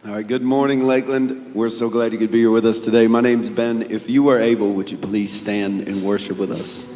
All right, good morning, Lakeland. We're so glad you could be here with us today. My name's Ben. If you are able, would you please stand and worship with us?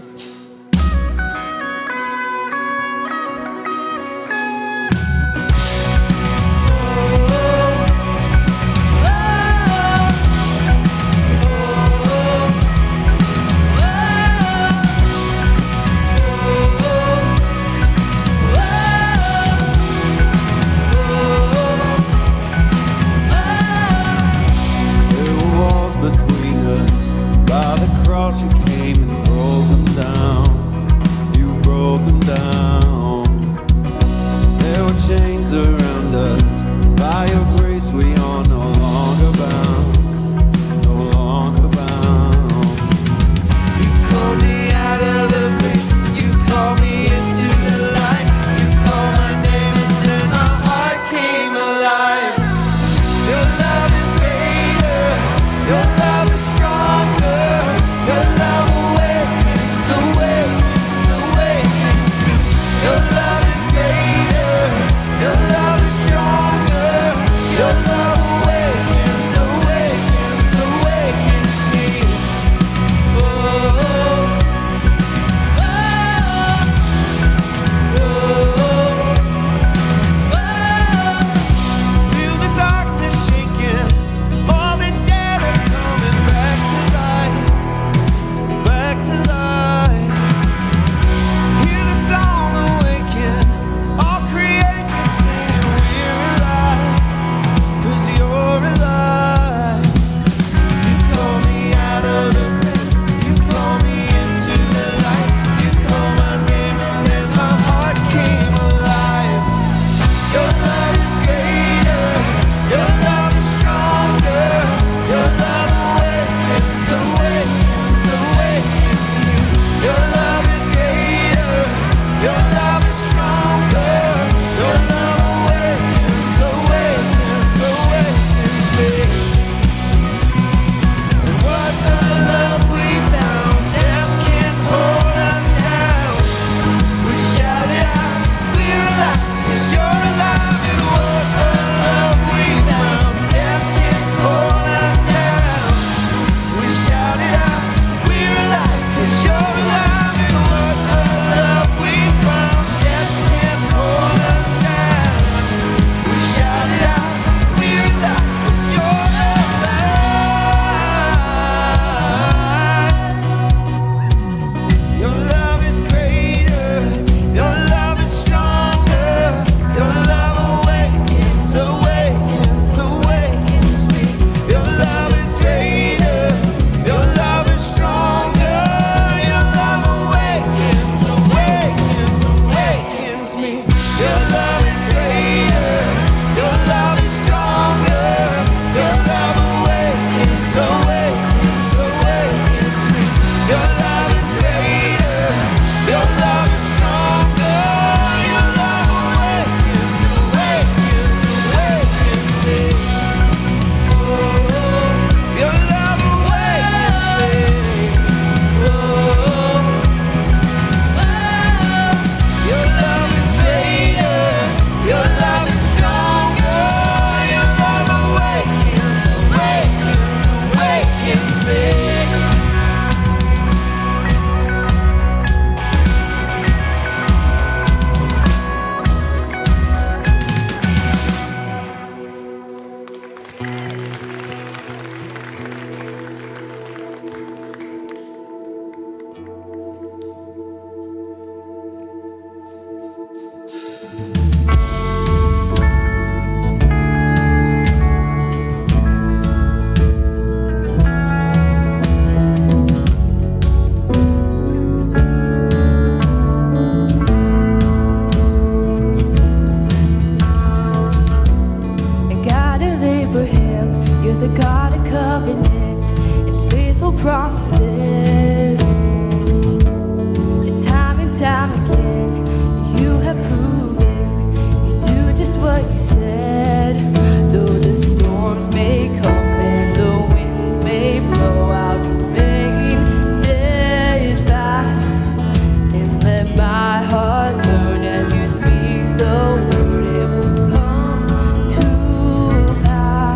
As you speak the word, it will come to pass.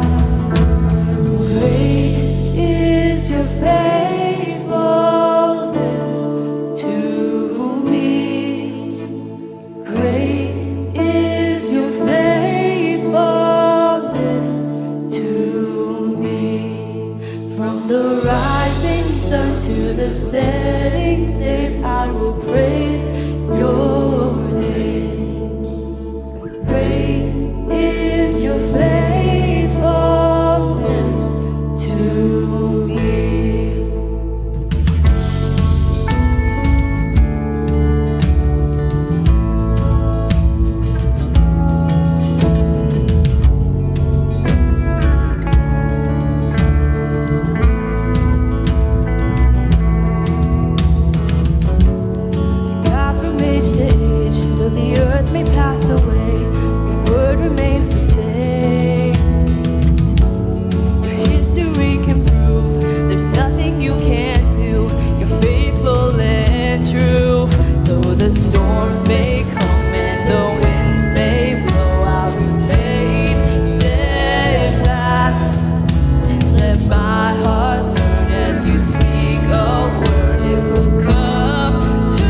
the earth may pass away, your word remains the same. Your history can prove there's nothing you can't do. You're faithful and true. Though the storms may come and the winds may blow, I'll remain steadfast and let my heart learn as you speak a word, it will come to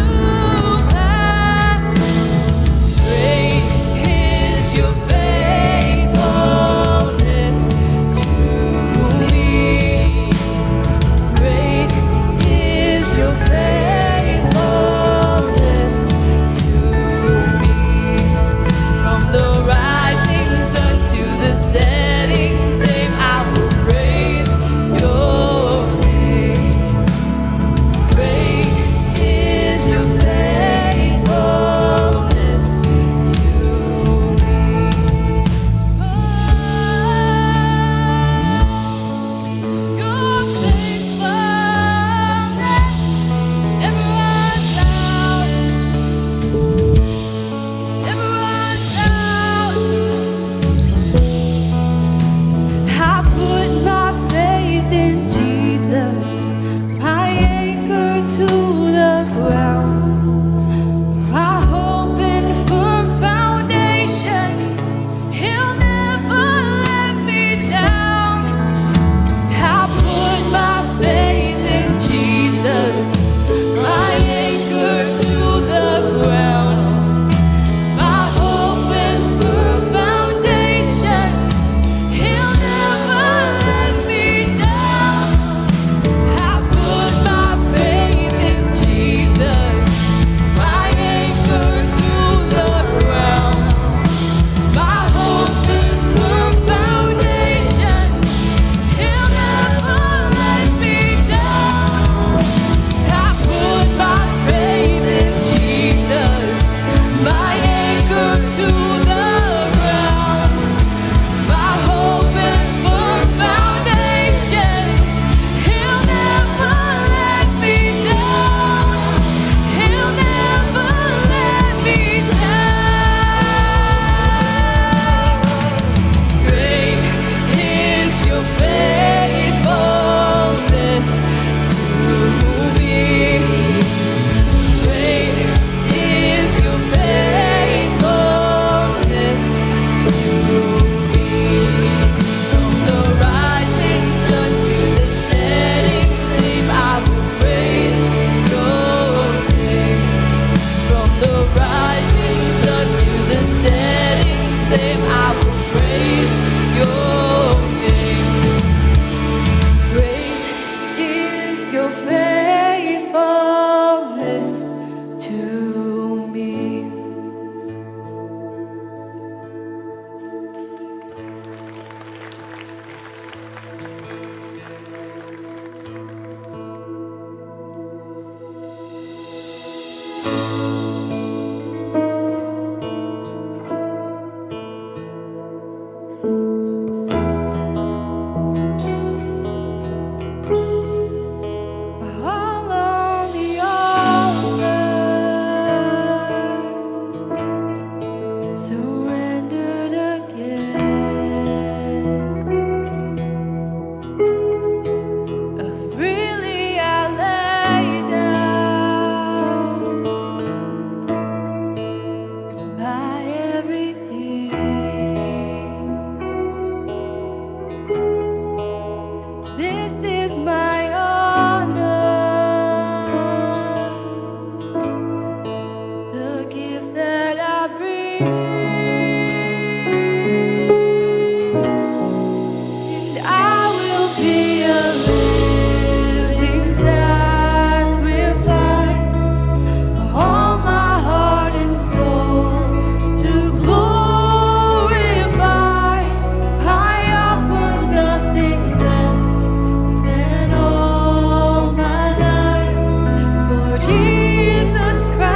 pass. Great is your faithfulness to me. Great is your faithfulness to me. From the rising sun to the setting same, I will praise your name. Great is your faithfulness to me. Your faithfulness never runs out, never runs out. I put my faith in Jesus, my anchor to the ground, my hope and firm foundation. He'll never let me down. I put my faith in Jesus, my anchor to the ground, my hope and firm foundation. He'll never let me down. I put my faith in Jesus, my anchor to the ground, my hope and firm foundation. He'll never let me down. I put my faith in Jesus, my anchor to the ground, my hope and firm foundation. He'll never let me down. He'll never let me down. Great is your faithfulness to me. Great is your faithfulness to me. From the rising sun to the setting same, I will praise your name. From the rising sun to the setting same, I will praise your name. Great is your faithfulness to me. All on the altar, surrendered again. Freely I lay down my everything. This is my honor, the gift that I bring, and I will be a living sacrifice, all my heart and soul to glorify. I offer nothing less than all my life for Jesus Christ.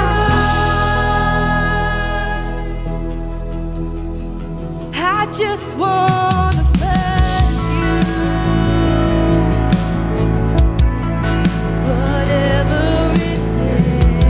I just wanna bless you, whatever it takes.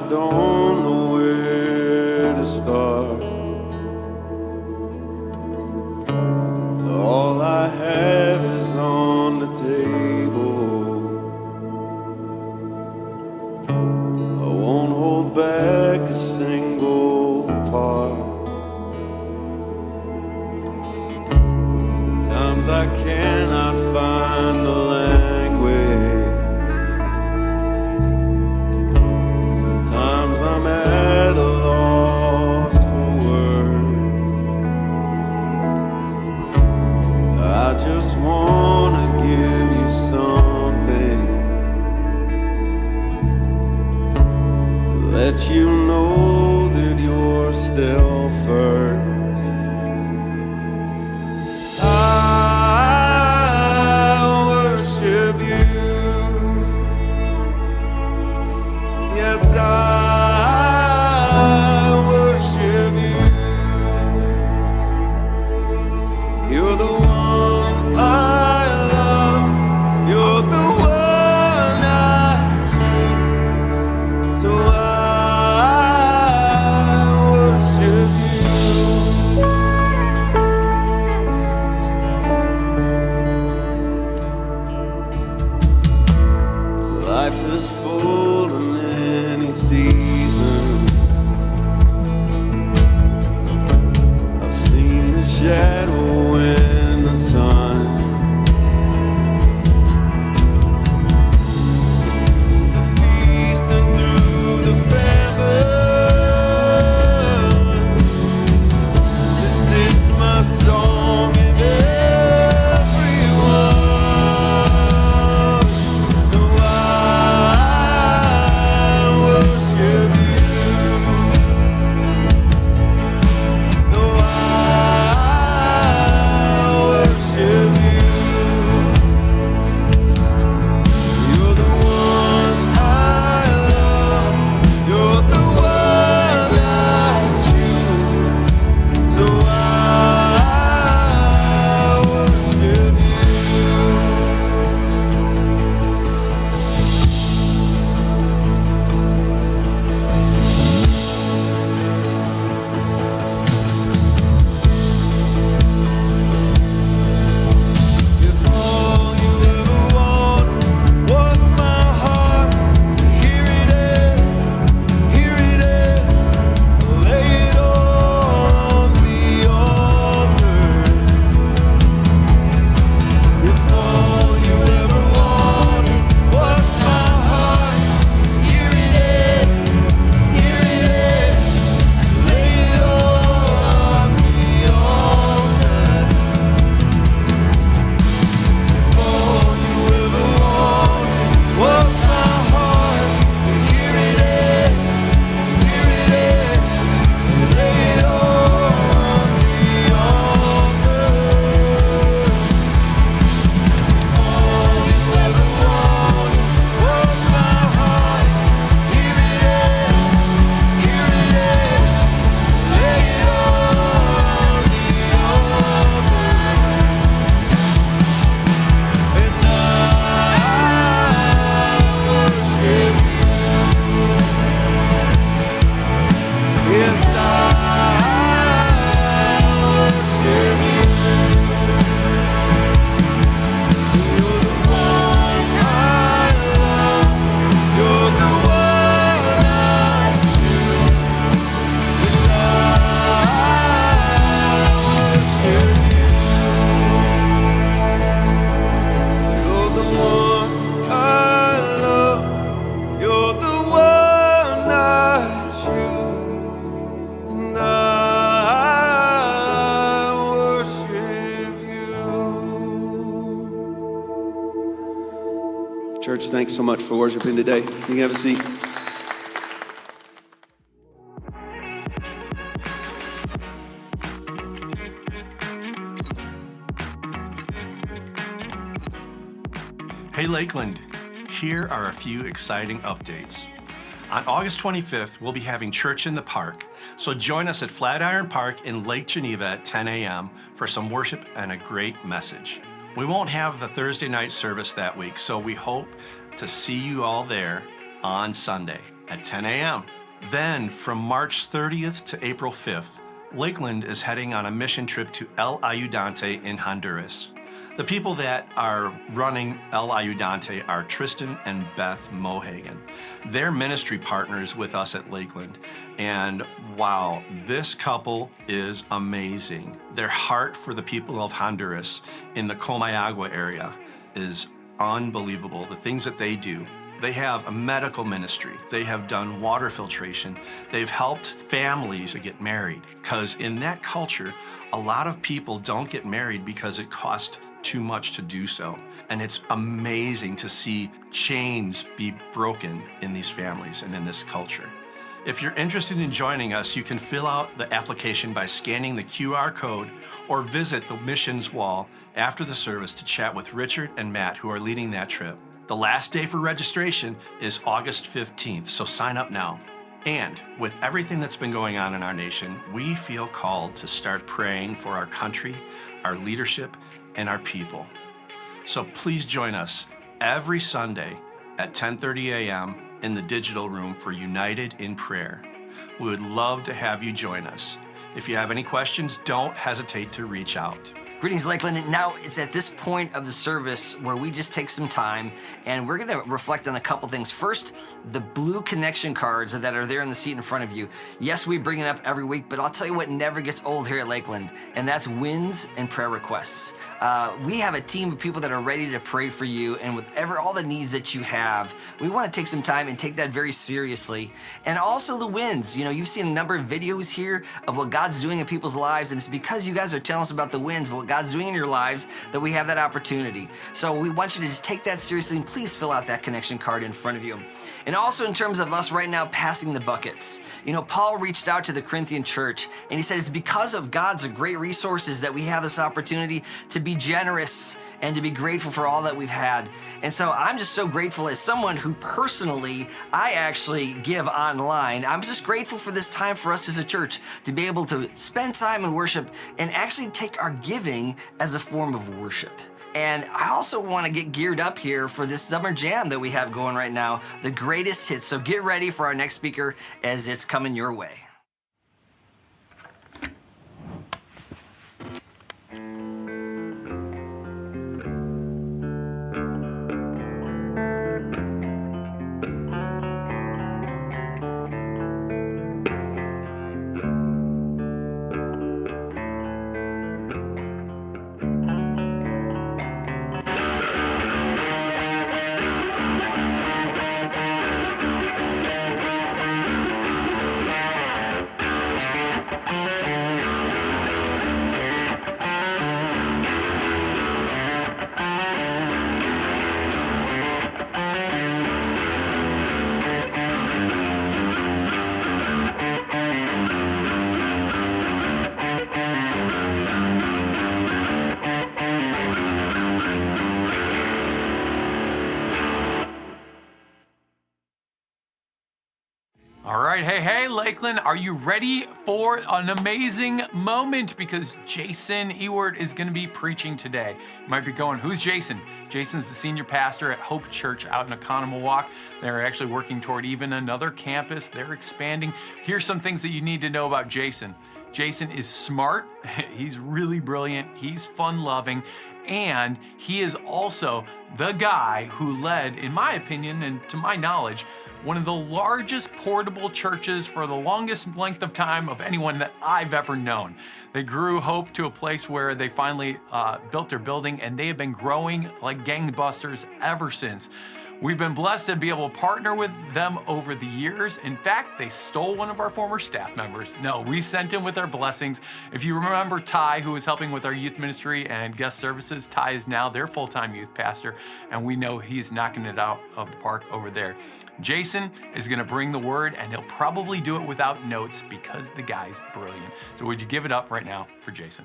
don't know where to start. All I have is on the table. I won't hold back a single part. Sometimes I cannot find the language. Sometimes I'm at a loss for words. I just wanna give you something to let you know that you're still first. I worship you. Yes, I worship you. You're the one I love. You're the one I choose. So I worship you. Life is full of many seasons. I've seen the shadow in the sun. Through the feast and through the famine. This is my song and everyone. No, I worship you. No, I worship you. You're the one I love. You're the one I choose. So I worship you. If all you ever wanted was my heart, here it is, here it is. Lay it all on the altar. If all you ever wanted was my heart, here it is, here it is. Lay it all on the altar. If all you ever wanted was my heart, here it is, here it is. Lay it all on the altar. All you ever wanted was my heart, here it is, here it is. Lay it all on the altar. And I worship you. Yes, I worship you. You're the one I love. You're the one I choose. And I worship you. You're the one I love. You're the one I choose. And I worship you. Church, thanks so much for worshiping today. You can have a seat. Hey Lakeland, here are a few exciting updates. On August 25th, we'll be having church in the park, so join us at Flatiron Park in Lake Geneva at 10 a.m. for some worship and a great message. We won't have the Thursday night service that week, so we hope to see you all there on Sunday at 10 a.m. Then, from March 30th to April 5th, Lakeland is heading on a mission trip to El Ayudante in Honduras. The people that are running El Ayudante are Tristan and Beth Mohagan. They're ministry partners with us at Lakeland. And wow, this couple is amazing. Their heart for the people of Honduras in the Comayagua area is unbelievable. The things that they do. They have a medical ministry. They have done water filtration. They've helped families to get married. Because in that culture, a lot of people don't get married because it costs too much to do so. And it's amazing to see chains be broken in these families and in this culture. If you're interested in joining us, you can fill out the application by scanning the QR code or visit the missions wall after the service to chat with Richard and Matt, who are leading that trip. The last day for registration is August 15th, so sign up now. And with everything that's been going on in our nation, we feel called to start praying for our country, our leadership, and our people. So please join us every Sunday at 10:30 a.m. in the digital room for United in Prayer. We would love to have you join us. If you have any questions, don't hesitate to reach out. Greetings, Lakeland. And now it's at this point of the service where we just take some time and we're going to reflect on a couple things. First, the blue connection cards that are there in the seat in front of you. Yes, we bring it up every week, but I'll tell you what never gets old here at Lakeland, and that's wins and prayer requests. We have a team of people that are ready to pray for you, and with all the needs that you have, we want to take some time and take that very seriously. And also the wins. You know, you've seen a number of videos here of what God's doing in people's lives, and it's because you guys are telling us about the wins of what God's doing in your lives that we have that opportunity. So we want you to just take that seriously, and please fill out that connection card in front of you. And also in terms of us right now passing the buckets. You know, Paul reached out to the Corinthian church and he said it's because of God's great resources that we have this opportunity to be generous and to be grateful for all that we've had. And so I'm just so grateful as someone who personally, I actually give online. I'm just grateful for this time for us as a church to be able to spend time in worship and actually take our giving as a form of worship. And I also want to get geared up here for this summer jam that we have going right now, the greatest hits. So get ready for our next speaker as it's coming your way. Hey, Lakeland, are you ready for an amazing moment? Because Jason Ewart is going to be preaching today. You might be going, who's Jason? Jason's the senior pastor at Hope Church out in Oconomowoc. They're actually working toward even another campus. They're expanding. Here's some things that you need to know about Jason. Jason is smart. He's really brilliant. He's fun-loving. And he is also the guy who led, in my opinion and to my knowledge, one of the largest portable churches for the longest length of time of anyone that I've ever known. They grew Hope to a place where they finally built their building, and they have been growing like gangbusters ever since. We've been blessed to be able to partner with them over the years. In fact, they stole one of our former staff members. No, we sent him with our blessings. If you remember Ty, who was helping with our youth ministry and guest services, Ty is now their full-time youth pastor, and we know he's knocking it out of the park over there. Jason is gonna bring the word, and he'll probably do it without notes because the guy's brilliant. So would you give it up right now for Jason?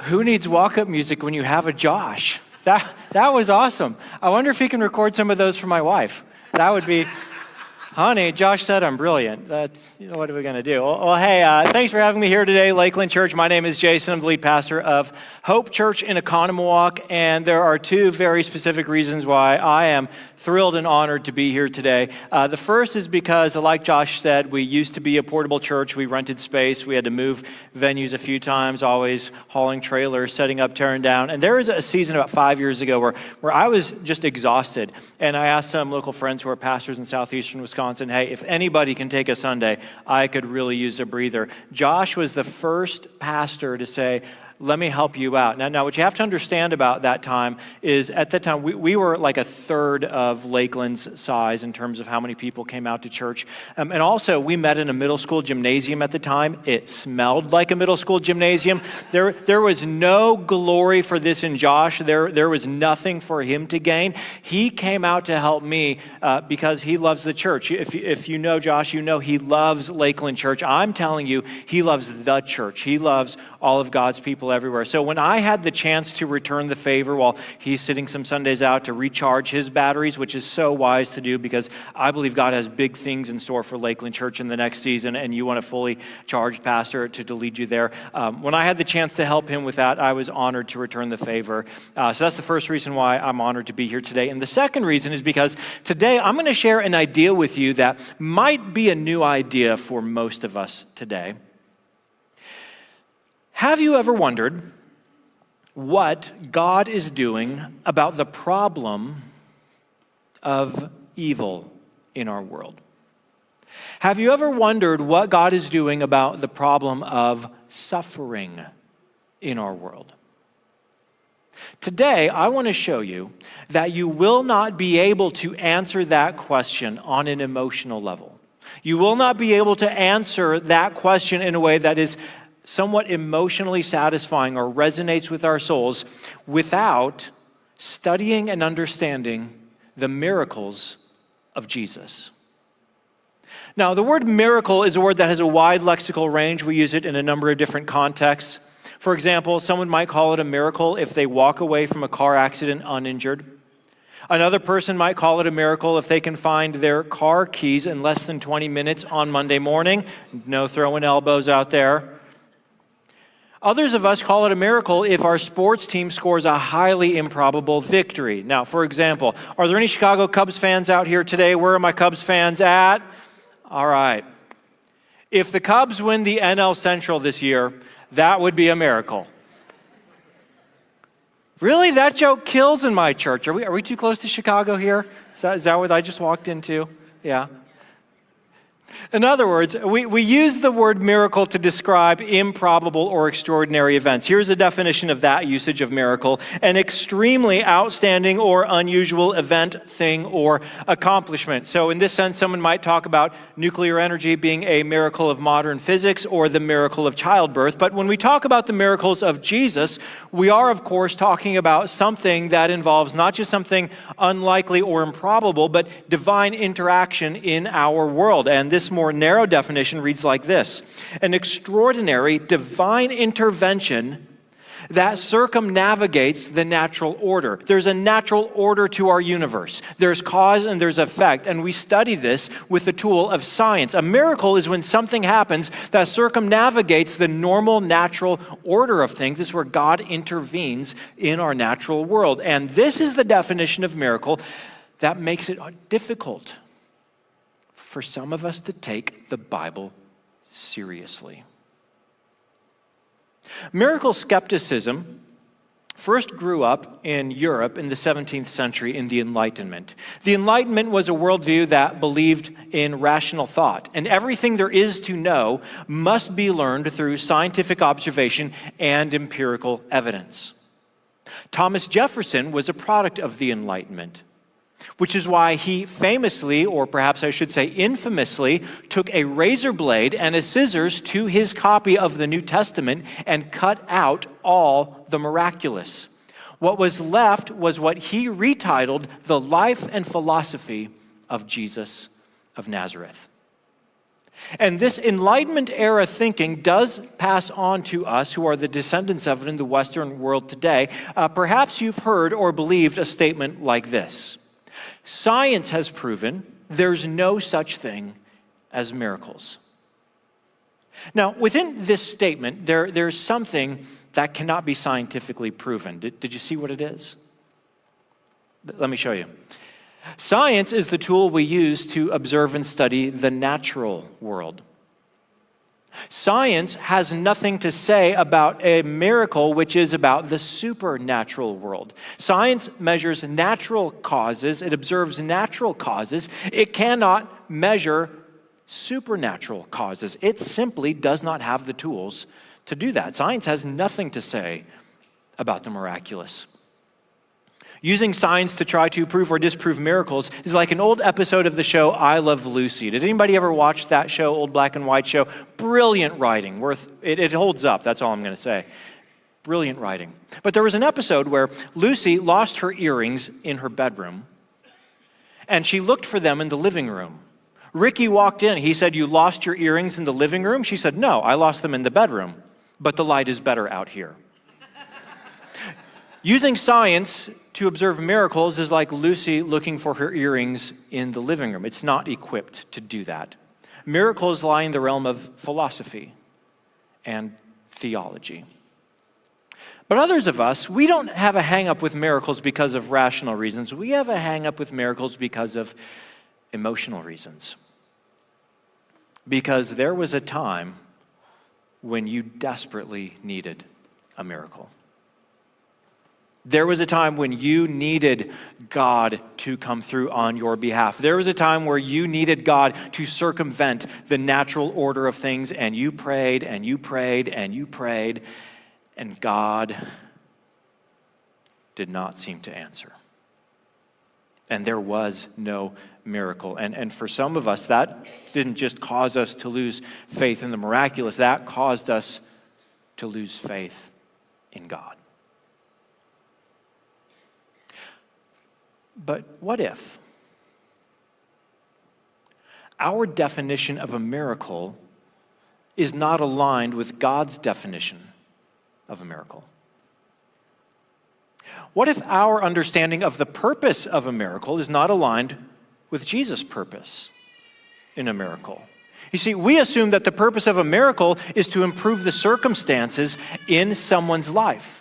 Who needs walk-up music when you have a Josh? That was awesome. I wonder if he can record some of those for my wife. That would be Honey, Josh said I'm brilliant. What are we going to do? Well, hey, thanks for having me here today, Lakeland Church. My name is Jason. I'm the lead pastor of Hope Church in Economawalk, and there are two very specific reasons why I am thrilled and honored to be here today. The first is because, like Josh said, we used to be a portable church. We rented space. We had to move venues a few times, always hauling trailers, setting up, tearing down. And there was a season about 5 years ago where I was just exhausted. And I asked some local friends who are pastors in southeastern Wisconsin, hey, if anybody can take a Sunday, I could really use a breather. Josh was the first pastor to say, let me help you out. Now, what you have to understand about that time is at that time, we were like a third of Lakeland's size in terms of how many people came out to church. And also, we met in a middle school gymnasium at the time. It smelled like a middle school gymnasium. There was no glory for this in Josh. There was nothing for him to gain. He came out to help me because he loves the church. If you know Josh, you know he loves Lakeland Church. I'm telling you, he loves the church. He loves all of God's people everywhere. So when I had the chance to return the favor while he's sitting some Sundays out to recharge his batteries, which is so wise to do because I believe God has big things in store for Lakeland Church in the next season, and you want a fully charged pastor to lead you there. When I had the chance to help him with that, I was honored to return the favor. So that's the first reason why I'm honored to be here today. And the second reason is because today I'm going to share an idea with you that might be a new idea for most of us today. Have you ever wondered what God is doing about the problem of evil in our world? Have you ever wondered what God is doing about the problem of suffering in our world? Today, I want to show you that you will not be able to answer that question on an emotional level. You will not be able to answer that question in a way that is somewhat emotionally satisfying or resonates with our souls without studying and understanding the miracles of Jesus. Now, the word miracle is a word that has a wide lexical range. We use it in a number of different contexts. For example, someone might call it a miracle if they walk away from a car accident uninjured. Another person might call it a miracle if they can find their car keys in less than 20 minutes on Monday morning. No throwing elbows out there. Others of us call it a miracle if our sports team scores a highly improbable victory. Now, for example, are there any Chicago Cubs fans out here today? Where are my Cubs fans at? All right. If the Cubs win the NL Central this year, that would be a miracle. Really? That joke kills in my church. Are we too close to Chicago here? Is that what I just walked into? Yeah. In other words, we use the word miracle to describe improbable or extraordinary events. Here's a definition of that usage of miracle: an extremely outstanding or unusual event, thing, or accomplishment. So in this sense, someone might talk about nuclear energy being a miracle of modern physics or the miracle of childbirth. But when we talk about the miracles of Jesus, we are, of course, talking about something that involves not just something unlikely or improbable, but divine interaction in our world. And this more narrow definition reads like this: an extraordinary divine intervention that circumnavigates the natural order. There's a natural order to our universe. There's cause and there's effect, and we study this with the tool of science. A miracle is when something happens that circumnavigates the normal natural order of things. It's where God intervenes in our natural world. And this is the definition of miracle that makes it difficult for some of us to take the Bible seriously. Miracle skepticism first grew up in Europe in the 17th century in the Enlightenment. The Enlightenment was a worldview that believed in rational thought, and everything there is to know must be learned through scientific observation and empirical evidence. Thomas Jefferson was a product of the Enlightenment, which is why he famously, or perhaps I should say infamously, took a razor blade and a scissors to his copy of the New Testament and cut out all the miraculous. What was left was what he retitled the life and philosophy of Jesus of Nazareth. And this Enlightenment era thinking does pass on to us who are the descendants of it in the Western world today. Perhaps you've heard or believed a statement like this: science has proven there's no such thing as miracles. Now, within this statement, there's something that cannot be scientifically proven. Did you see what it is? Let me show you. Science is the tool we use to observe and study the natural world. Science has nothing to say about a miracle, which is about the supernatural world. Science measures natural causes. It observes natural causes. It cannot measure supernatural causes. It simply does not have the tools to do that. Science has nothing to say about the miraculous. Using science to try to prove or disprove miracles is like an old episode of the show I Love Lucy. Did anybody ever watch that show, old black and white show? Brilliant writing. It holds up, that's all I'm going to say. Brilliant writing. But there was an episode where Lucy lost her earrings in her bedroom, and she looked for them in the living room. Ricky walked in. He said, "You lost your earrings in the living room?" She said, "No, I lost them in the bedroom, but the light is better out here." Using science to observe miracles is like Lucy looking for her earrings in the living room. It's not equipped to do that. Miracles lie in the realm of philosophy and theology. But others of us, we don't have a hang-up with miracles because of rational reasons. We have a hang-up with miracles because of emotional reasons. Because there was a time when you desperately needed a miracle. There was a time when you needed God to come through on your behalf. There was a time where you needed God to circumvent the natural order of things, and you prayed and you prayed and you prayed, and God did not seem to answer. And there was no miracle. And for some of us, that didn't just cause us to lose faith in the miraculous, that caused us to lose faith in God. But what if our definition of a miracle is not aligned with God's definition of a miracle? What if our understanding of the purpose of a miracle is not aligned with Jesus' purpose in a miracle? You see, we assume that the purpose of a miracle is to improve the circumstances in someone's life.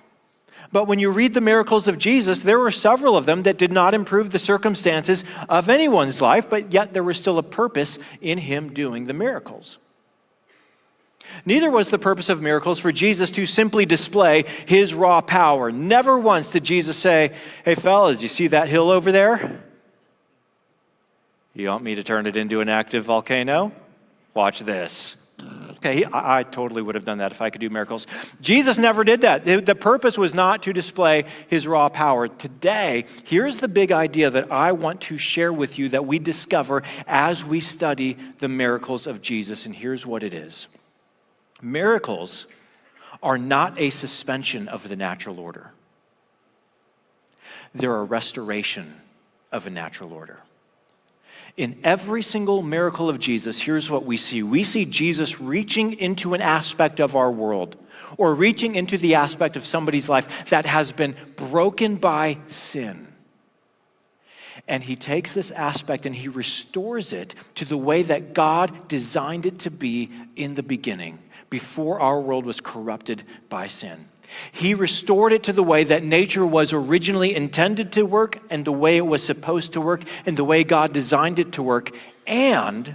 But when you read the miracles of Jesus, there were several of them that did not improve the circumstances of anyone's life, but yet there was still a purpose in him doing the miracles. Neither was the purpose of miracles for Jesus to simply display his raw power. Never once did Jesus say, "Hey fellas, you see that hill over there? You want me to turn it into an active volcano? Watch this." Okay, I totally would have done that if I could do miracles. Jesus never did that. The purpose was not to display his raw power. Today, here's the big idea that I want to share with you that we discover as we study the miracles of Jesus, and here's what it is. Miracles are not a suspension of the natural order. They're a restoration of a natural order. In every single miracle of Jesus, here's what we see. We see Jesus reaching into an aspect of our world, or reaching into the aspect of somebody's life that has been broken by sin. And he takes this aspect and he restores it to the way that God designed it to be in the beginning, before our world was corrupted by sin. He restored it to the way that nature was originally intended to work, and the way it was supposed to work, and the way God designed it to work. And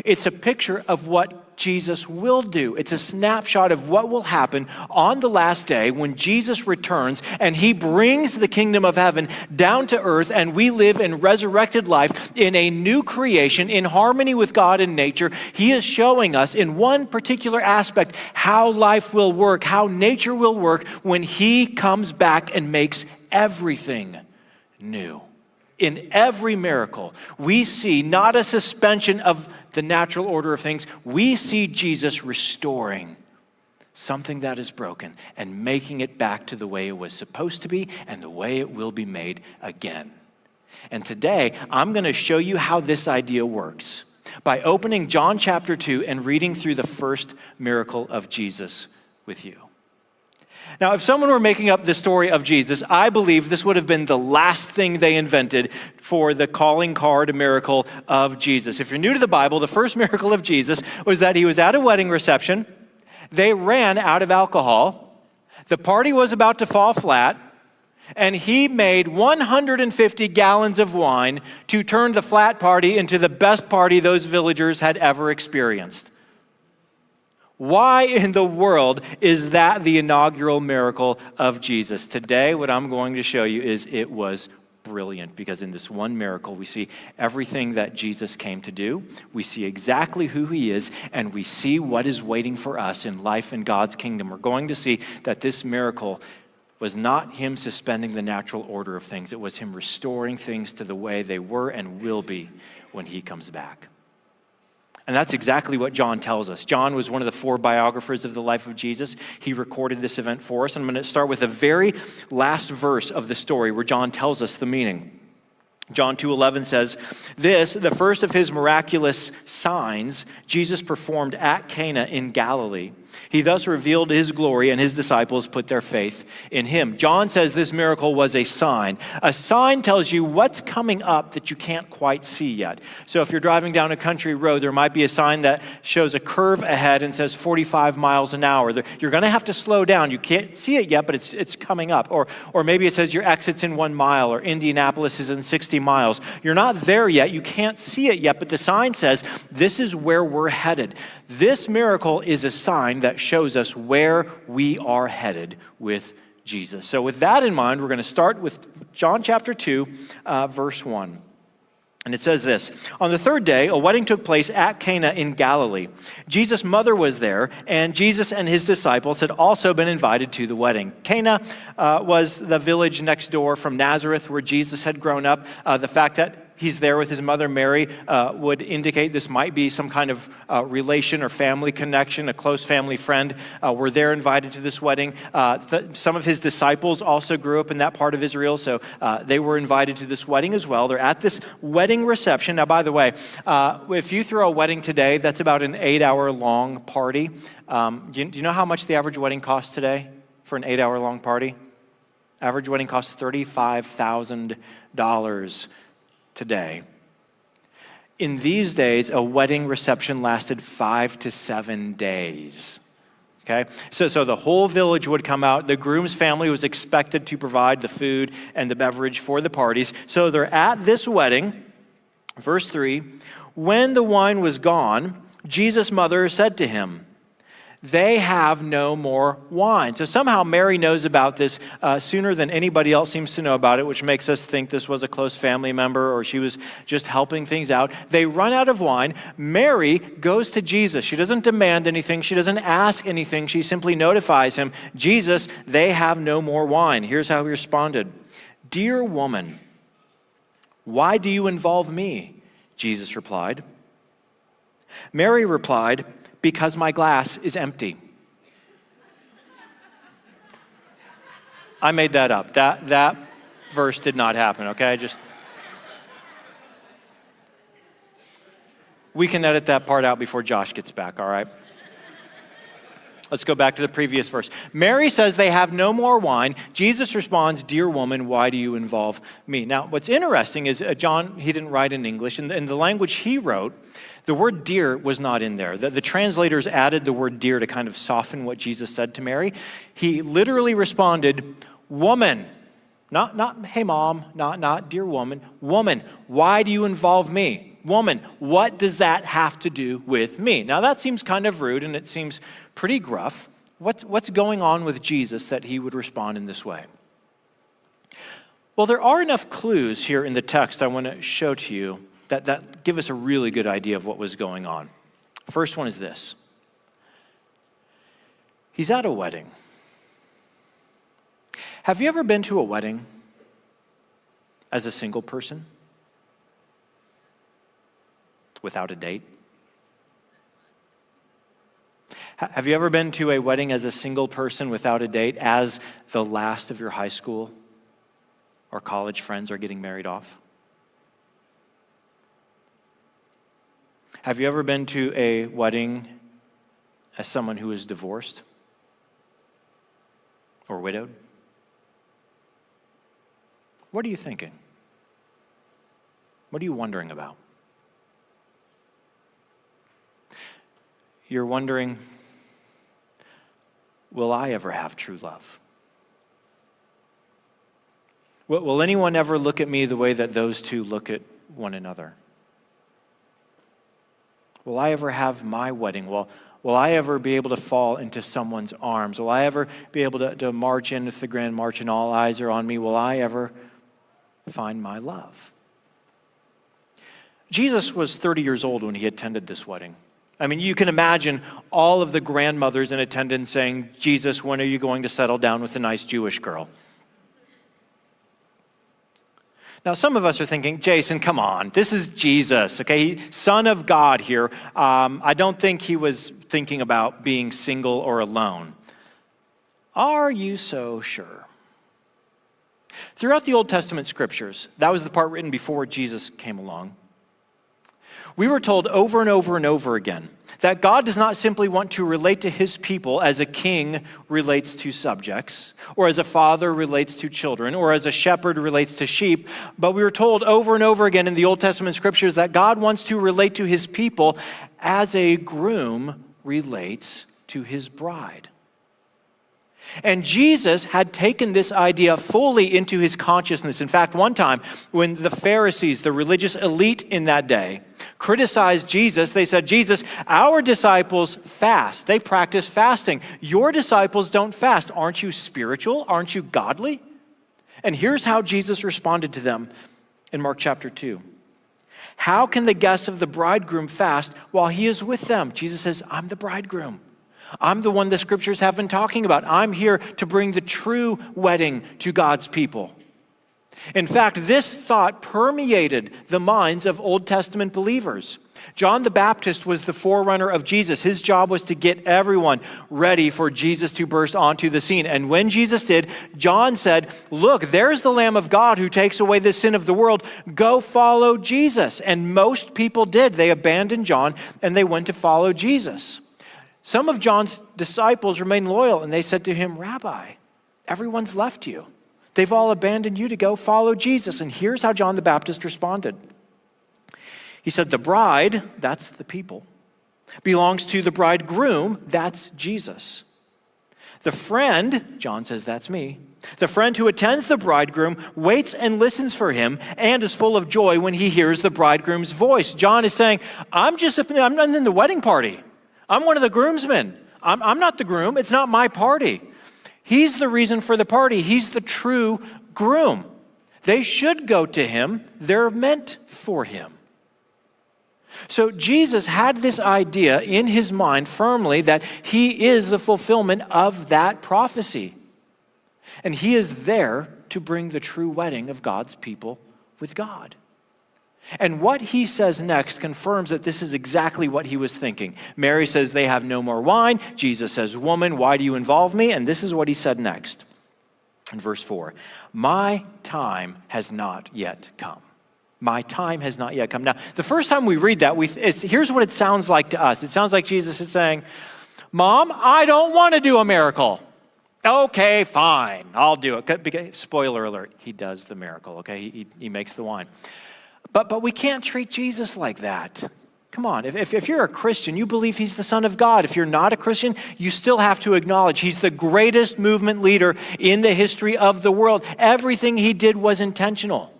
it's a picture of what Jesus will do. It's a snapshot of what will happen on the last day when Jesus returns and he brings the kingdom of heaven down to earth, and we live in resurrected life in a new creation in harmony with God and nature. He is showing us in one particular aspect how life will work, how nature will work when he comes back and makes everything new. In every miracle, we see not a suspension of the natural order of things. We see Jesus restoring something that is broken and making it back to the way it was supposed to be and the way it will be made again. And today, I'm going to show you how this idea works by opening John chapter 2 and reading through the first miracle of Jesus with you. Now, if someone were making up the story of Jesus, I believe this would have been the last thing they invented for the calling card miracle of Jesus. If you're new to the Bible, the first miracle of Jesus was that he was at a wedding reception. They ran out of alcohol. The party was about to fall flat. And he made 150 gallons of wine to turn the flat party into the best party those villagers had ever experienced. Why in the world is that the inaugural miracle of Jesus? Today, what I'm going to show you is it was brilliant, because in this one miracle, we see everything that Jesus came to do. We see exactly who he is, and we see what is waiting for us in life in God's kingdom. We're going to see that this miracle was not him suspending the natural order of things. It was him restoring things to the way they were and will be when he comes back. And that's exactly what John tells us. John was one of the 4 biographers of the life of Jesus. He recorded this event for us. And I'm going to start with the very last verse of the story where John tells us the meaning. John 2:11 says, "This, the first of his miraculous signs, Jesus performed at Cana in Galilee. He thus revealed his glory, and his disciples put their faith in him." John says this miracle was a sign. A sign tells you what's coming up that you can't quite see yet. So if you're driving down a country road, there might be a sign that shows a curve ahead and says 45 miles an hour. You're going to have to slow down. You can't see it yet, but it's coming up. Or maybe it says your exit's in 1 mile, or Indianapolis is in 60 miles. You're not there yet. You can't see it yet, but the sign says this is where we're headed. This miracle is a sign that shows us where we are headed with Jesus. So with that in mind, we're going to start with John chapter 2, verse 1. And it says this: "On the 3rd day, a wedding took place at Cana in Galilee. Jesus' mother was there, and Jesus and his disciples had also been invited to the wedding." Cana was the village next door from Nazareth where Jesus had grown up. The fact that he's there with his mother Mary would indicate this might be some kind of relation or family connection, a close family friend. Were there invited to this wedding. Some of his disciples also grew up in that part of Israel, so they were invited to this wedding as well. They're at this wedding reception. Now, by the way, if you throw a wedding today, that's about an 8-hour-long party. Do you know how much the average wedding costs today for an 8-hour-long party? Average wedding costs $35,000 today. In these days, a wedding reception lasted 5 to 7 days. Okay, so the whole village would come out. The groom's family was expected to provide the food and the beverage for the parties. So they're at this wedding. Verse 3, "When the wine was gone, Jesus' mother said to him, 'They have no more wine.'" So somehow Mary knows about this sooner than anybody else seems to know about it, which makes us think this was a close family member or she was just helping things out. They run out of wine. Mary goes to Jesus. She doesn't demand anything. She doesn't ask anything. She simply notifies him, "Jesus, they have no more wine." Here's how he responded: "Dear woman, why do you involve me?" Jesus replied. Mary replied, "Because my glass is empty." I made that up. That verse did not happen, okay? We can edit that part out before Josh gets back, all right? Let's go back to the previous verse. Mary says they have no more wine. Jesus responds, "Dear woman, why do you involve me?" Now, what's interesting is John, he didn't write in English. In the language he wrote, the word dear was not in there. The translators added the word dear to kind of soften what Jesus said to Mary. He literally responded, "Woman," not hey mom, not dear woman. "Woman, why do you involve me? Woman, what does that have to do with me?" Now that seems kind of rude and it seems pretty gruff. What's going on with Jesus that he would respond in this way? Well, there are enough clues here in the text I want to show to you that give us a really good idea of what was going on. First one is this. He's at a wedding. Have you ever been to a wedding as a single person? Without a date? Have you ever been to a wedding as a single person without a date, as the last of your high school or college friends are getting married off? Have you ever been to a wedding as someone who is divorced? or widowed? What are you thinking? What are you wondering about? You're wondering, will I ever have true love? Will anyone ever look at me the way that those two look at one another? Will I ever have my wedding? Will I ever be able to fall into someone's arms? Will I ever be able to march in with the grand march and all eyes are on me? Will I ever find my love? Jesus was 30 years old when he attended this wedding. I mean, you can imagine all of the grandmothers in attendance saying, Jesus, when are you going to settle down with a nice Jewish girl? Now, some of us are thinking, Jason, come on, this is Jesus, okay? Son of God here. I don't think he was thinking about being single or alone. Are you so sure? Throughout the Old Testament scriptures, that was the part written before Jesus came along, we were told over and over and over again that God does not simply want to relate to his people as a king relates to subjects, or as a father relates to children, or as a shepherd relates to sheep, but we were told over and over again in the Old Testament scriptures that God wants to relate to his people as a groom relates to his bride. And Jesus had taken this idea fully into his consciousness. In fact, one time when the Pharisees, the religious elite in that day, criticized Jesus, they said, Jesus, our disciples fast. They practice fasting. Your disciples don't fast. Aren't you spiritual? Aren't you godly? And here's how Jesus responded to them in Mark chapter 2. How can the guests of the bridegroom fast while he is with them? Jesus says, I'm the bridegroom. I'm the one the scriptures have been talking about. I'm here to bring the true wedding to God's people. In fact, this thought permeated the minds of Old Testament believers. John the Baptist was the forerunner of Jesus. His job was to get everyone ready for Jesus to burst onto the scene. And when Jesus did, John said, look, there's the Lamb of God who takes away the sin of the world. Go follow Jesus. And most people did. They abandoned John and they went to follow Jesus. Some of John's disciples remained loyal, and they said to him, Rabbi, everyone's left you. They've all abandoned you to go follow Jesus. And here's how John the Baptist responded. He said, the bride, that's the people, belongs to the bridegroom, that's Jesus. The friend, John says, that's me. The friend who attends the bridegroom waits and listens for him and is full of joy when he hears the bridegroom's voice. John is saying, I'm not in the wedding party. I'm one of the groomsmen. I'm not the groom. It's not my party. He's the reason for the party. He's the true groom. They should go to him. They're meant for him. So Jesus had this idea in his mind firmly that he is the fulfillment of that prophecy. And he is there to bring the true wedding of God's people with God. And what he says next confirms that this is exactly what he was thinking. Mary says, they have no more wine. Jesus says, woman, why do you involve me? And this is what he said next. In verse 4, my time has not yet come. My time has not yet come. Now, the first time we read that, here's what it sounds like to us. It sounds like Jesus is saying, Mom, I don't want to do a miracle. Okay, fine, I'll do it. Spoiler alert, he does the miracle, okay? He makes the wine. But we can't treat Jesus like that. Come on, if you're a Christian, you believe he's the Son of God. If you're not a Christian, you still have to acknowledge he's the greatest movement leader in the history of the world. Everything he did was intentional.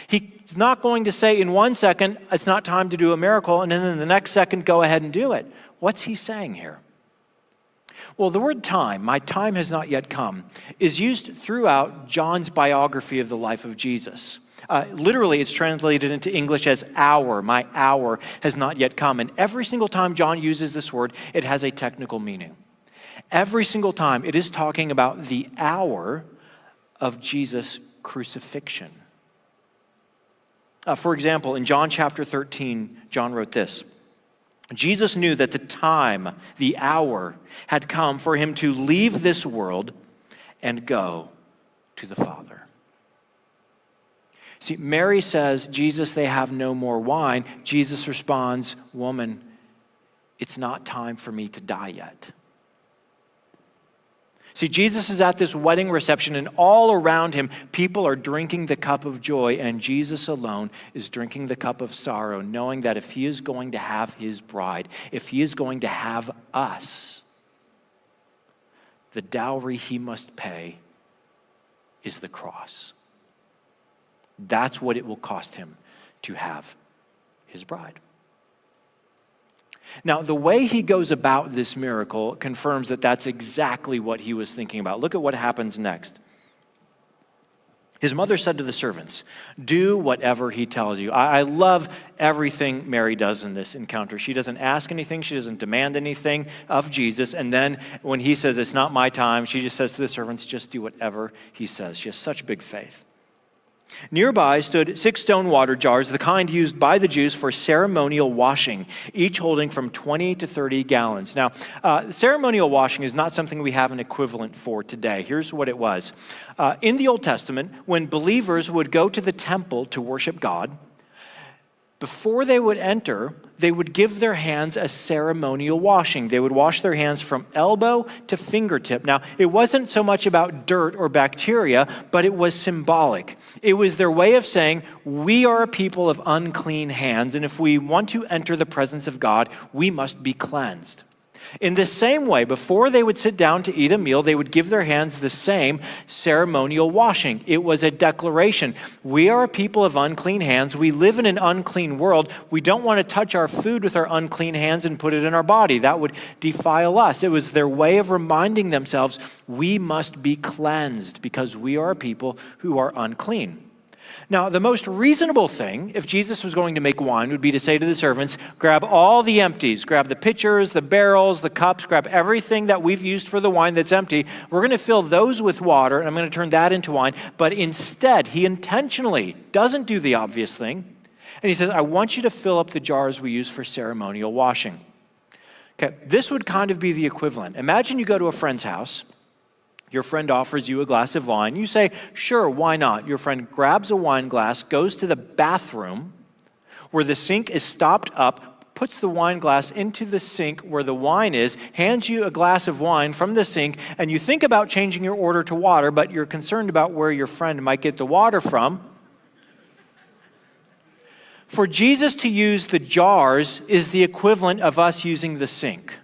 He's not going to say in 1 second, it's not time to do a miracle, and then in the next second, go ahead and do it. What's he saying here? Well, the word time, my time has not yet come, is used throughout John's biography of the life of Jesus. Literally, it's translated into English as hour. My hour has not yet come. And every single time John uses this word, it has a technical meaning. Every single time, it is talking about the hour of Jesus' crucifixion. For example, in John chapter 13, John wrote this. Jesus knew that the time, the hour, had come for him to leave this world and go to the Father. See, Mary says, Jesus, they have no more wine. Jesus responds, woman, it's not time for me to die yet. See, Jesus is at this wedding reception, and all around him, people are drinking the cup of joy, and Jesus alone is drinking the cup of sorrow, knowing that if he is going to have his bride, if he is going to have us, the dowry he must pay is the cross. That's what it will cost him to have his bride. Now, the way he goes about this miracle confirms that that's exactly what he was thinking about. Look at what happens next. His mother said to the servants, "Do whatever he tells you." I love everything Mary does in this encounter. She doesn't ask anything. She doesn't demand anything of Jesus. And then when he says, "It's not my time," she just says to the servants, "Just do whatever he says." She has such big faith. Nearby stood 6 stone water jars, the kind used by the Jews for ceremonial washing, each holding from 20 to 30 gallons. Now, ceremonial washing is not something we have an equivalent for today. Here's what it was. In the Old Testament, when believers would go to the temple to worship God, before they would enter, they would give their hands a ceremonial washing. They would wash their hands from elbow to fingertip. Now, it wasn't so much about dirt or bacteria, but it was symbolic. It was their way of saying, we are a people of unclean hands, and if we want to enter the presence of God, we must be cleansed. In the same way, before they would sit down to eat a meal, they would give their hands the same ceremonial washing. It was a declaration. We are a people of unclean hands. We live in an unclean world. We don't want to touch our food with our unclean hands and put it in our body. That would defile us. It was their way of reminding themselves, we must be cleansed because we are a people who are unclean. Now, the most reasonable thing, if Jesus was going to make wine, would be to say to the servants, grab all the empties, grab the pitchers, the barrels, the cups, grab everything that we've used for the wine that's empty. We're going to fill those with water, and I'm going to turn that into wine. But instead, he intentionally doesn't do the obvious thing. And he says, I want you to fill up the jars we use for ceremonial washing. Okay, this would kind of be the equivalent. Imagine you go to a friend's house. Your friend offers you a glass of wine. You say, sure, why not? Your friend grabs a wine glass, goes to the bathroom where the sink is stopped up, puts the wine glass into the sink where the wine is, hands you a glass of wine from the sink, and you think about changing your order to water, but you're concerned about where your friend might get the water from. For Jesus to use the jars is the equivalent of us using the sink.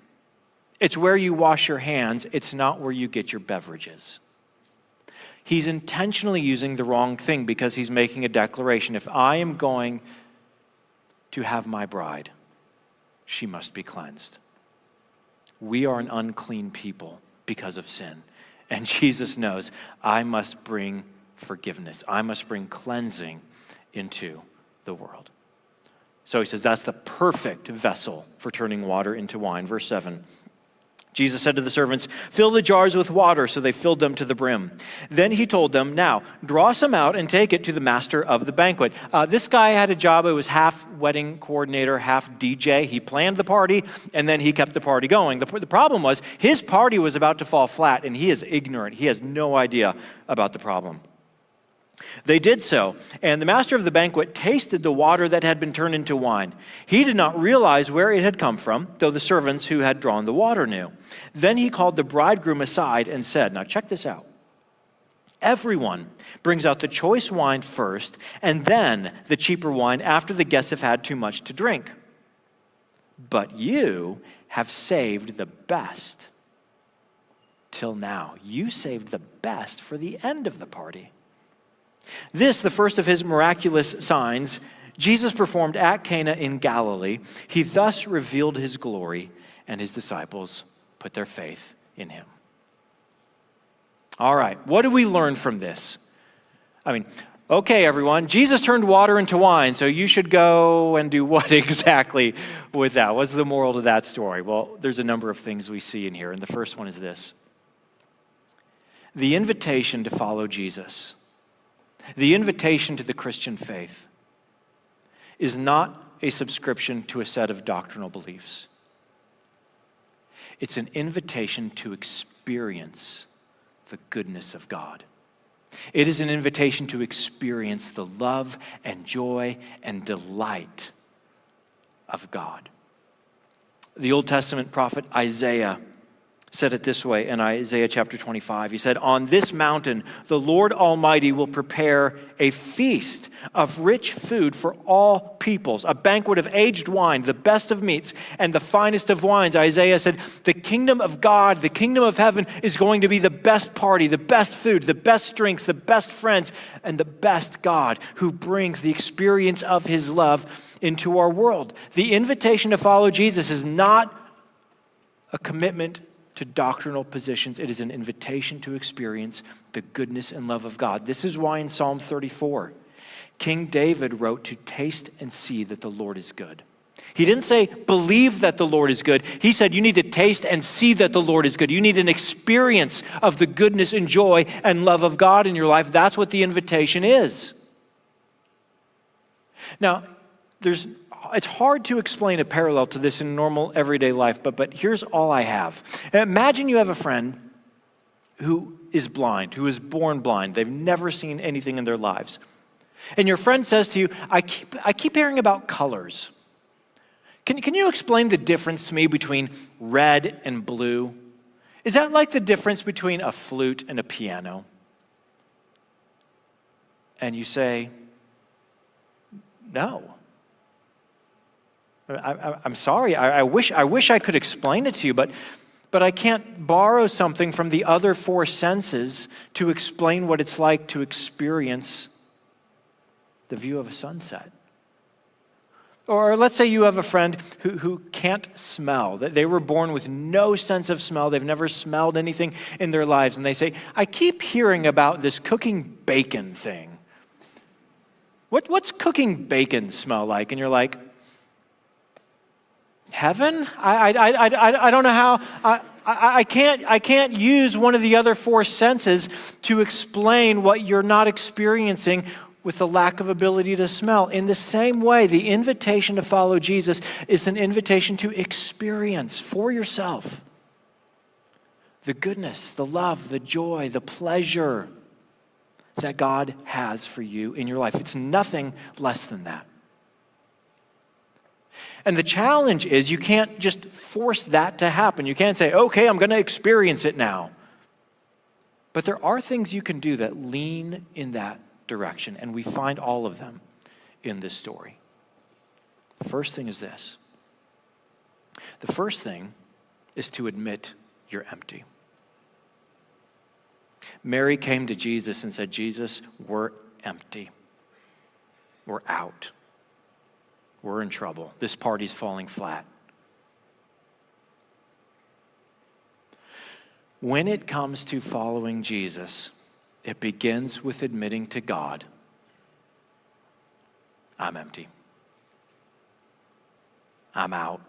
It's where you wash your hands. It's not where you get your beverages. He's intentionally using the wrong thing because he's making a declaration. If I am going to have my bride, she must be cleansed. We are an unclean people because of sin. And Jesus knows I must bring forgiveness. I must bring cleansing into the world. So he says that's the perfect vessel for turning water into wine. Verse 7. Jesus said to the servants, fill the jars with water, so they filled them to the brim. Then he told them, now, draw some out and take it to the master of the banquet. This guy had a job. It was half wedding coordinator, half DJ. He planned the party, and then he kept the party going. The problem was his party was about to fall flat, and he is ignorant. He has no idea about the problem. They did so, and the master of the banquet tasted the water that had been turned into wine. He did not realize where it had come from, though the servants who had drawn the water knew. Then he called the bridegroom aside and said, now check this out. Everyone brings out the choice wine first, and then the cheaper wine after the guests have had too much to drink. But you have saved the best till now. You saved the best for the end of the party. This, the first of his miraculous signs, Jesus performed at Cana in Galilee. He thus revealed his glory, and his disciples put their faith in him. All right, what do we learn from this? Okay, everyone, Jesus turned water into wine, so you should go and do what exactly with that? What's the moral to that story? Well, there's a number of things we see in here, and the first one is this. The invitation to follow Jesus, the invitation to the Christian faith, is not a subscription to a set of doctrinal beliefs. It's an invitation to experience the goodness of God. It is an invitation to experience the love and joy and delight of God. The Old Testament prophet Isaiah said it this way in Isaiah chapter 25. He said, "On this mountain, the Lord Almighty will prepare a feast of rich food for all peoples, a banquet of aged wine, the best of meats, and the finest of wines." Isaiah said, the kingdom of God, the kingdom of heaven is going to be the best party, the best food, the best drinks, the best friends, and the best God who brings the experience of his love into our world. The invitation to follow Jesus is not a commitment to doctrinal positions. It is an invitation to experience the goodness and love of God. This is why in Psalm 34, King David wrote to taste and see that the Lord is good. He didn't say, believe that the Lord is good. He said, you need to taste and see that the Lord is good. You need an experience of the goodness and joy and love of God in your life. That's what the invitation is. Now, it's hard to explain a parallel to this in normal everyday life, but here's all I have. Imagine you have a friend who is blind, who is born blind. They've never seen anything in their lives. And your friend says to you, I keep hearing about colors. Can you explain the difference to me between red and blue? Is that like the difference between a flute and a piano? And you say, no. I'm sorry. I wish I could explain it to you, but I can't borrow something from the other four senses to explain what it's like to experience the view of a sunset. Or let's say you have a friend who can't smell, that they were born with no sense of smell. They've never smelled anything in their lives. And they say, I keep hearing about this cooking bacon thing. What's cooking bacon smell like? And you're like, heaven? I don't know how. I can't use one of the other four senses to explain what you're not experiencing with the lack of ability to smell. In the same way, the invitation to follow Jesus is an invitation to experience for yourself the goodness, the love, the joy, the pleasure that God has for you in your life. It's nothing less than that. And the challenge is you can't just force that to happen. You can't say, okay, I'm going to experience it now. But there are things you can do that lean in that direction, and we find all of them in this story. The first thing is this. The first thing is to admit you're empty. Mary came to Jesus and said, Jesus, we're empty. We're out. We're in trouble. This party's falling flat. When it comes to following Jesus, it begins with admitting to God, I'm empty. I'm out.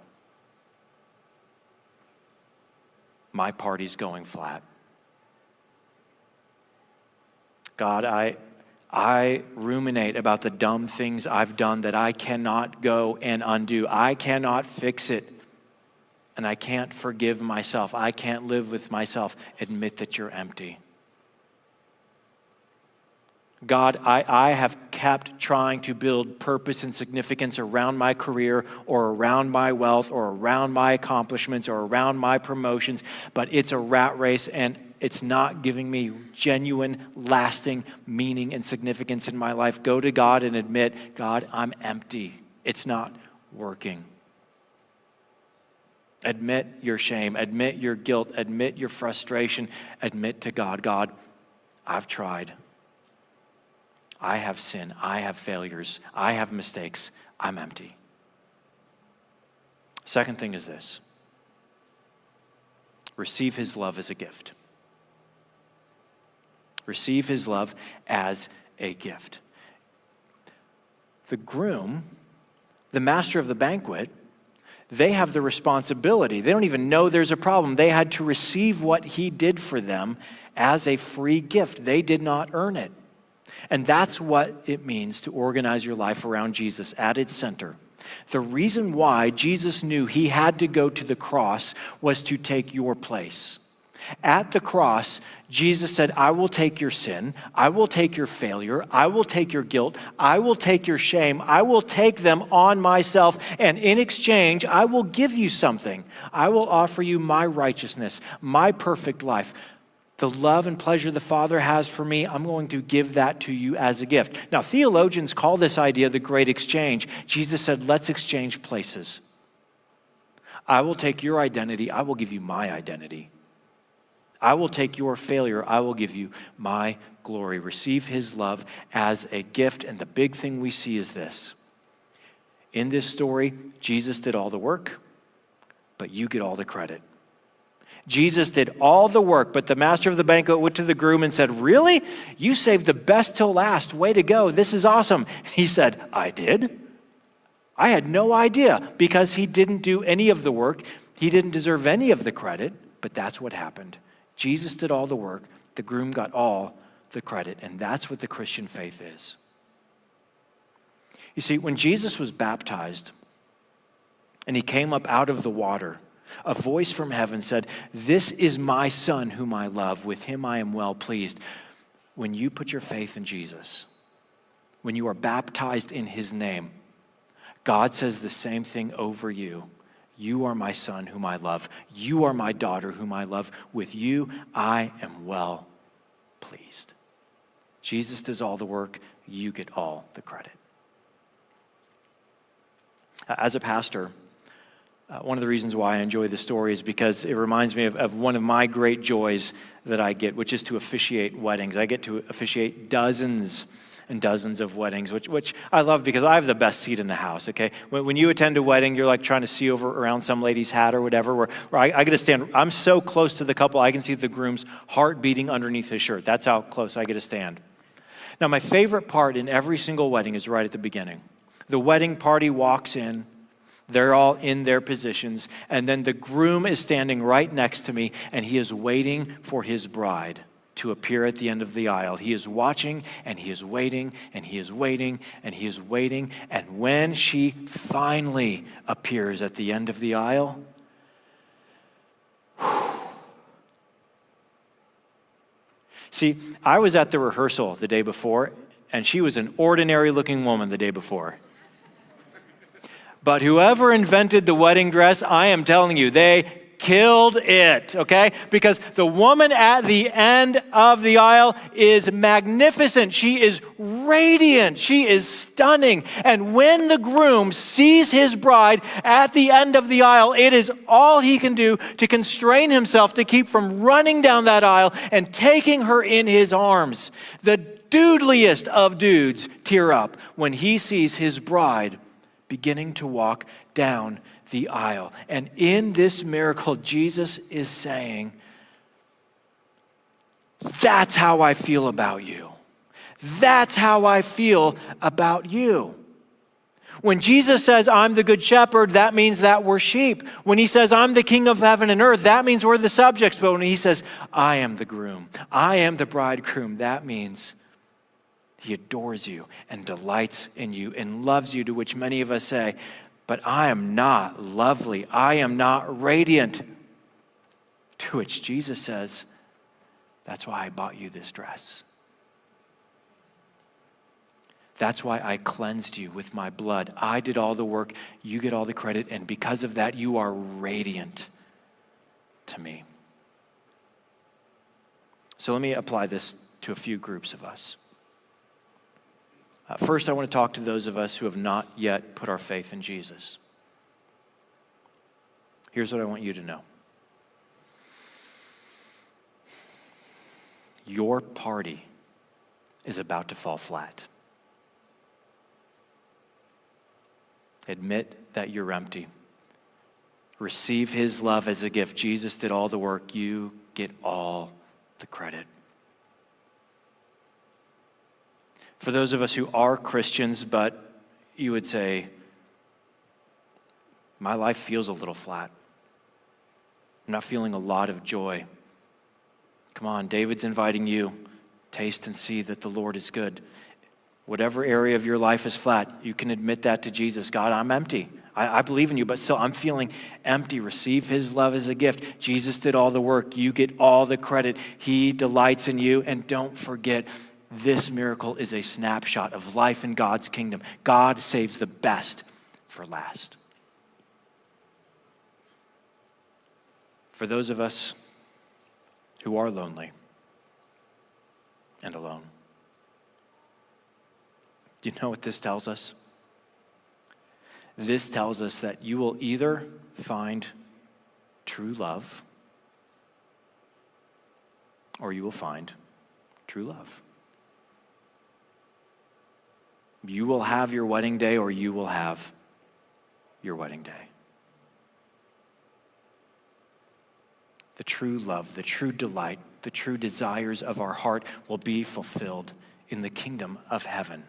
My party's going flat. God, I ruminate about the dumb things I've done that I cannot go and undo. I cannot fix it. And I can't forgive myself. I can't live with myself. Admit that you're empty. God, I have kept trying to build purpose and significance around my career or around my wealth or around my accomplishments or around my promotions, but it's a rat race and it's not giving me genuine, lasting meaning and significance in my life. Go to God and admit, God, I'm empty. It's not working. Admit your shame, admit your guilt, admit your frustration, admit to God, God, I've tried. I have sin, I have failures, I have mistakes, I'm empty. Second thing is this. Receive his love as a gift. Receive his love as a gift. The groom, the master of the banquet, they have the responsibility. They don't even know there's a problem. They had to receive what he did for them as a free gift. They did not earn it. And that's what it means to organize your life around Jesus at its center. The reason why Jesus knew he had to go to the cross was to take your place. At the cross, Jesus said, I will take your sin, I will take your failure, I will take your guilt, I will take your shame, I will take them on myself, and in exchange, I will give you something. I will offer you my righteousness, my perfect life. The love and pleasure the Father has for me, I'm going to give that to you as a gift. Now, theologians call this idea the great exchange. Jesus said, let's exchange places. I will take your identity, I will give you my identity. I will take your failure, I will give you my glory. Receive his love as a gift. And the big thing we see is this. In this story, Jesus did all the work, but you get all the credit. Jesus did all the work, but the master of the banquet went to the groom and said, really? You saved the best till last. Way to go. This is awesome. He said, I did. I had no idea, because he didn't do any of the work. He didn't deserve any of the credit, but that's what happened. Jesus did all the work. The groom got all the credit, and that's what the Christian faith is. You see, when Jesus was baptized and he came up out of the water, a voice from heaven said, this is my son whom I love. With him I am well pleased. When you put your faith in Jesus, when you are baptized in his name, God says the same thing over you. You are my son whom I love. You are my daughter whom I love. With you, I am well pleased. Jesus does all the work. You get all the credit. As a pastor, one of the reasons why I enjoy this story is because it reminds me of one of my great joys that I get, which is to officiate weddings. I get to officiate dozens and dozens of weddings, which I love because I have the best seat in the house, okay? When you attend a wedding, you're like trying to see over around some lady's hat or whatever, where I get to stand. I'm so close to the couple, I can see the groom's heart beating underneath his shirt. That's how close I get to stand. Now, my favorite part in every single wedding is right at the beginning. The wedding party walks in, they're all in their positions, and then the groom is standing right next to me, and he is waiting for his bride to appear at the end of the aisle. He is watching, and he is waiting, and he is waiting, and he is waiting. And when she finally appears at the end of the aisle, see, I was at the rehearsal the day before, and she was an ordinary looking woman the day before. But whoever invented the wedding dress, I am telling you, they killed it, okay? Because the woman at the end of the aisle is magnificent. She is radiant. She is stunning. And when the groom sees his bride at the end of the aisle, it is all he can do to constrain himself to keep from running down that aisle and taking her in his arms. The dudeliest of dudes tear up when he sees his bride beginning to walk down the aisle. And in this miracle, Jesus is saying, that's how I feel about you. That's how I feel about you. When Jesus says, I'm the good shepherd, that means that we're sheep. When he says, I'm the king of heaven and earth, that means we're the subjects. But when he says, I am the groom, I am the bridegroom, that means he adores you and delights in you and loves you, to which many of us say, but I am not lovely. I am not radiant. To which Jesus says, that's why I bought you this dress. That's why I cleansed you with my blood. I did all the work. You get all the credit. And because of that, you are radiant to me. So let me apply this to a few groups of us. First, I want to talk to those of us who have not yet put our faith in Jesus. Here's what I want you to know. Your party is about to fall flat. Admit that you're empty. Receive his love as a gift. Jesus did all the work. You get all the credit. For those of us who are Christians, but you would say, my life feels a little flat. I'm not feeling a lot of joy. Come on, David's inviting you. Taste and see that the Lord is good. Whatever area of your life is flat, you can admit that to Jesus. God, I'm empty. I believe in you, but still I'm feeling empty. Receive his love as a gift. Jesus did all the work. You get all the credit. He delights in you. And don't forget, this miracle is a snapshot of life in God's kingdom. God saves the best for last. For those of us who are lonely and alone, do you know what this tells us? This tells us that you will either find true love or you will find true love. You will have your wedding day or you will have your wedding day. The true love, the true delight, the true desires of our heart will be fulfilled in the kingdom of heaven.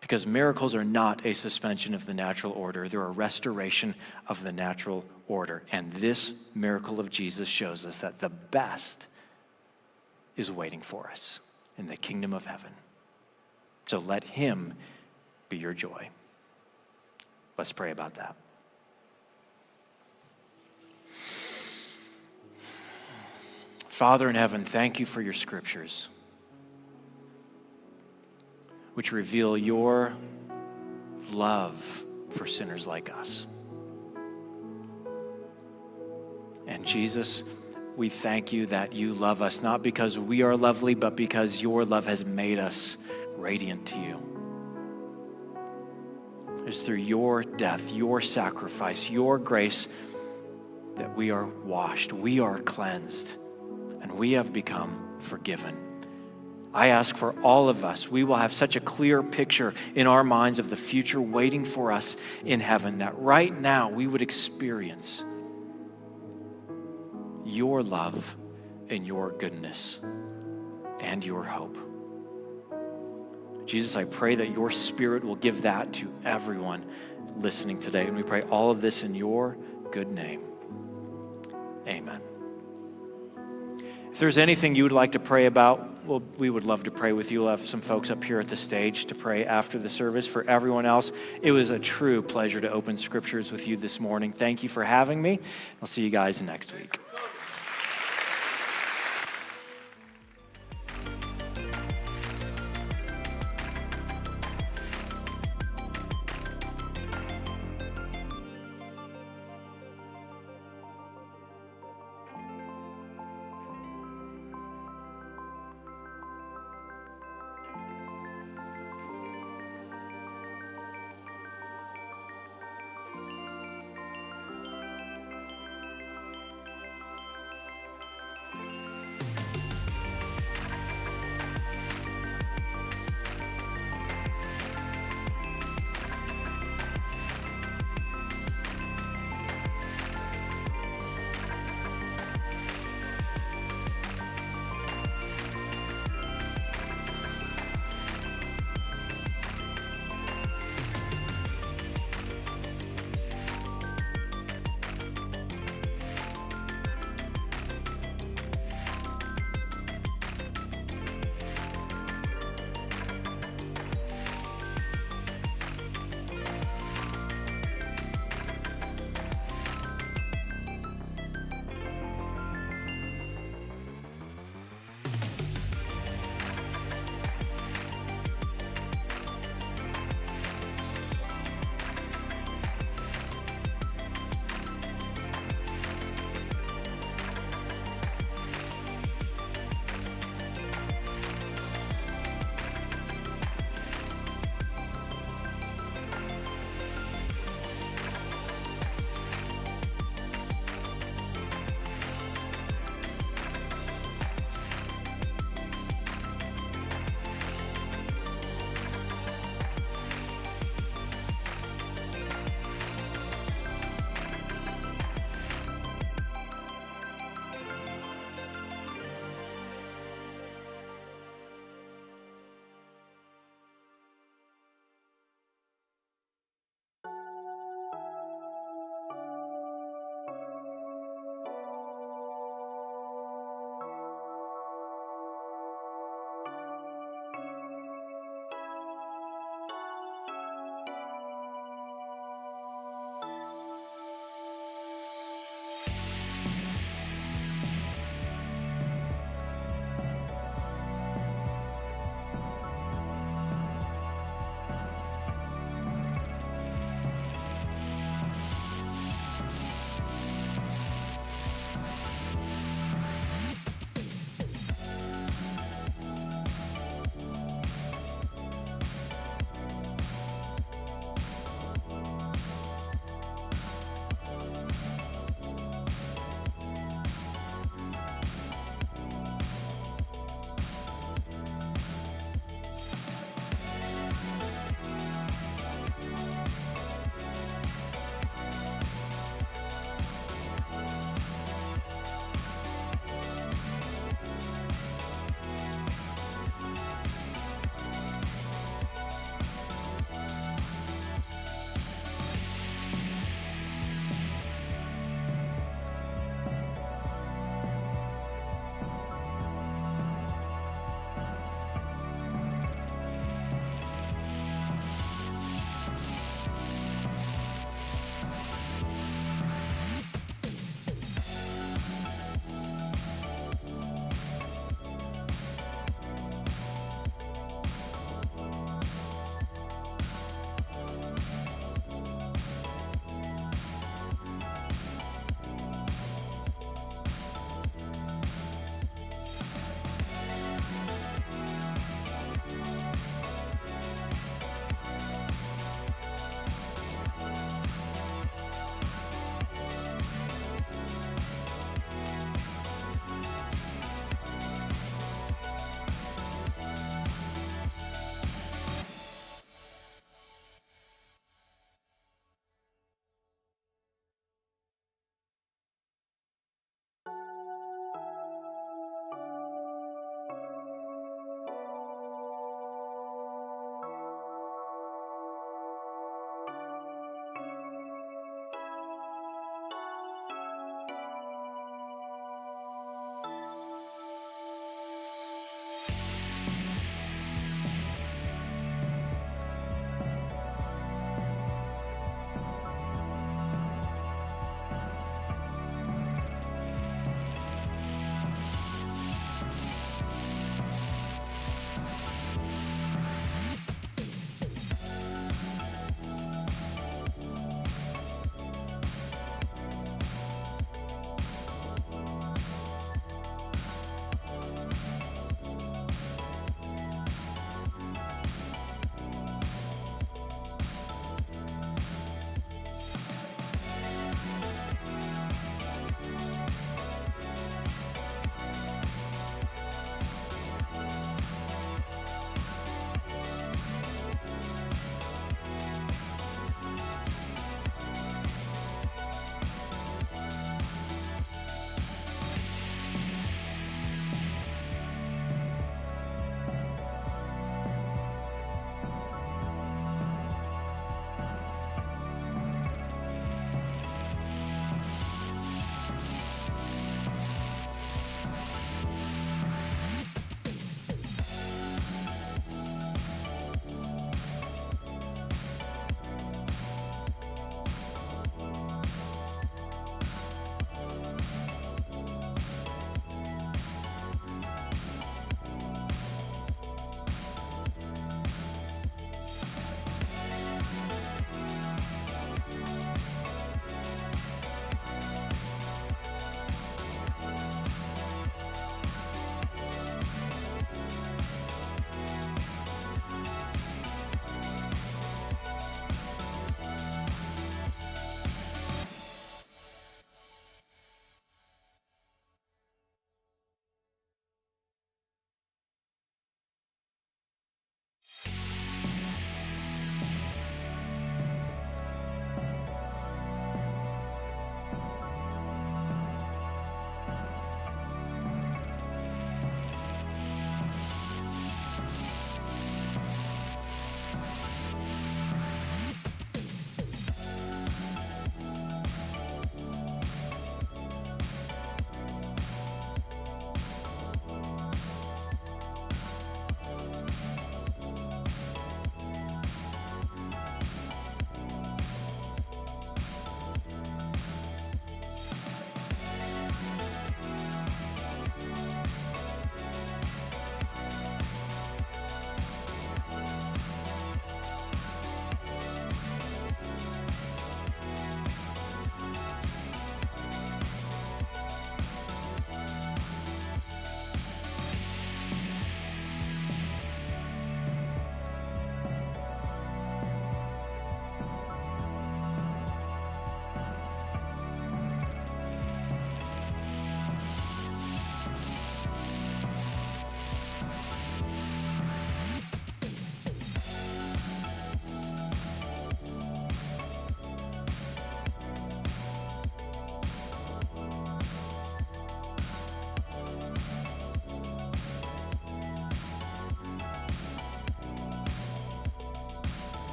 Because miracles are not a suspension of the natural order. They're a restoration of the natural order. And this miracle of Jesus shows us that the best is waiting for us in the kingdom of heaven. So let him be your joy. Let's pray about that. Father in heaven, thank you for your scriptures, which reveal your love for sinners like us. And Jesus, we thank you that you love us, not because we are lovely, but because your love has made us radiant to you. It's through your death, your sacrifice, your grace that we are washed, we are cleansed, and we have become forgiven. I ask for all of us, we will have such a clear picture in our minds of the future waiting for us in heaven, that right now we would experience your love and your goodness and your hope. Jesus, I pray that your Spirit will give that to everyone listening today. And we pray all of this in your good name. Amen. If there's anything you would like to pray about, well, we would love to pray with you. We'll have some folks up here at the stage to pray after the service. For everyone else, it was a true pleasure to open scriptures with you this morning. Thank you for having me. I'll see you guys next week.